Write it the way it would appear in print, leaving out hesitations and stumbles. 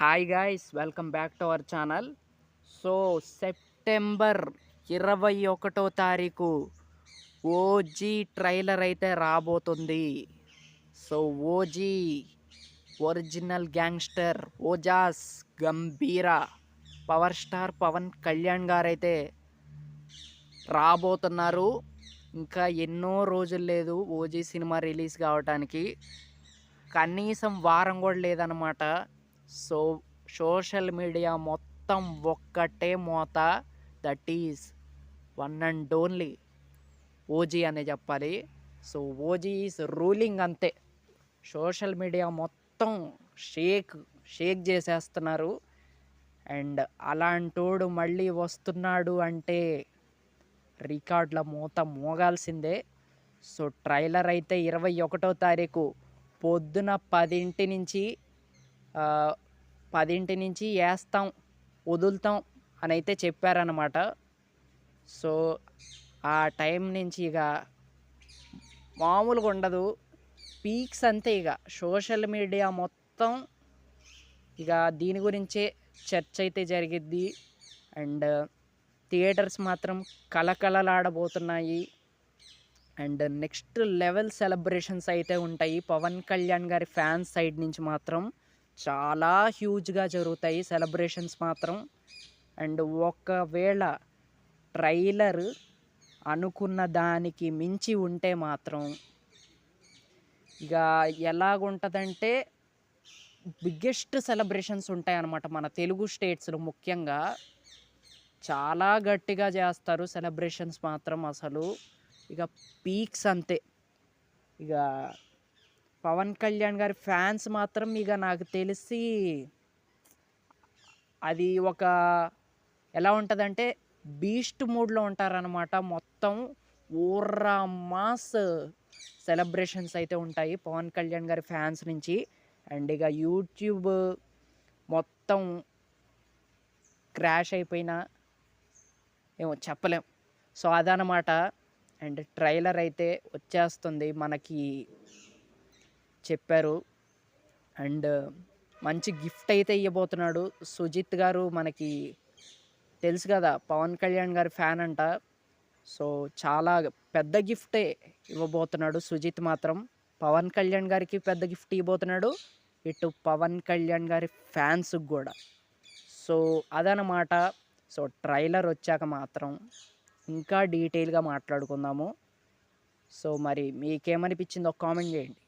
Hi guys, welcome back to our channel. So September 21వ తారీఖు OG trailer అయితే రాబోతుంది. So OG original gangster Ojas గంభీర power star Pawan Kalyan గారైతే రాబోతున్నారు. ఇంకా ఎన్నో రోజులు లేదు ఓజీ సినిమా రిలీజ్ కావటానికి. కనీసం వారం కూడా లేదనమాట. సో సోషల్ మీడియా మొత్తం ఒక్కటే మోత, that is one and only OG అనే చెప్పాలి. సో ఓజీ ఈజ్ రూలింగ్ అంతే. సోషల్ మీడియా మొత్తం షేక్ చేసేస్తున్నారు. అండ్ అలాంటోడు మళ్ళీ వస్తున్నాడు అంటే రికార్డుల మూత మోగాల్సిందే. సో ట్రైలర్ అయితే 21వ తారీఖు పొద్దున 10 నుంచి వేస్తాం, వదులుతాం అని అయితే చెప్పారనమాట. సో ఆ టైం నుంచి ఇక మామూలుగా ఉండదు, పీక్స్ అంతే. ఇక సోషల్ మీడియా మొత్తం ఇక దీని గురించే చర్చ అయితే జరిగిద్ది. అండ్ థియేటర్స్ మాత్రం కలకలలాడబోతున్నాయి. అండ్ నెక్స్ట్ లెవెల్ సెలబ్రేషన్స్ అయితే ఉంటాయి. పవన్ కళ్యాణ్ గారి ఫ్యాన్స్ సైడ్ నుంచి మాత్రం చాలా హ్యూజ్గా జరుగుతాయి సెలబ్రేషన్స్ మాత్రం. అండ్ ఒకవేళ ట్రైలర్ అనుకున్న దానికి మించి ఉంటే మాత్రం ఇక ఎలాగుంటుందంటే బిగ్గెస్ట్ సెలబ్రేషన్స్ ఉంటాయి అన్నమాట. మన తెలుగు స్టేట్స్లో ముఖ్యంగా చాలా గట్టిగా చేస్తారు సెలబ్రేషన్స్ మాత్రం. అసలు ఇక పీక్స్ అంతే. ఇక పవన్ కళ్యాణ్ గారి ఫ్యాన్స్ మాత్రం ఇక నాకు తెలిసి అది ఒక ఎలా ఉంటుందంటే బీస్ట్ మూడ్లో ఉంటారనమాట. మొత్తం ఊర్రా మాస్ సెలబ్రేషన్స్ అయితే ఉంటాయి పవన్ కళ్యాణ్ గారి ఫ్యాన్స్ నుంచి. అండ్ ఇక యూట్యూబ్ మొత్తం క్రాష్ అయిపోయినా ఏమో చెప్పలేం. సో అదనమాట. అండ్ ట్రైలర్ అయితే వచ్చేస్తుంది మనకి చెప్పారు. అండ్ మంచి గిఫ్ట్ అయితే ఇవ్వబోతున్నాడు సుజిత్ గారు. మనకి తెలుసు కదా పవన్ కళ్యాణ్ గారి ఫ్యాన్ అంట. సో చాలా పెద్ద గిఫ్టే ఇవ్వబోతున్నాడు సుజిత్ మాత్రం. పవన్ కళ్యాణ్ గారికి పెద్ద గిఫ్ట్ ఇవ్వబోతున్నాడు, ఇటు పవన్ కళ్యాణ్ గారి ఫ్యాన్స్కి కూడా. సో అదనమాట. సో ట్రైలర్ వచ్చాక మాత్రం ఇంకా డీటెయిల్గా మాట్లాడుకుందాము. సో మరి మీకేమనిపించిందో కామెంట్ చేయండి.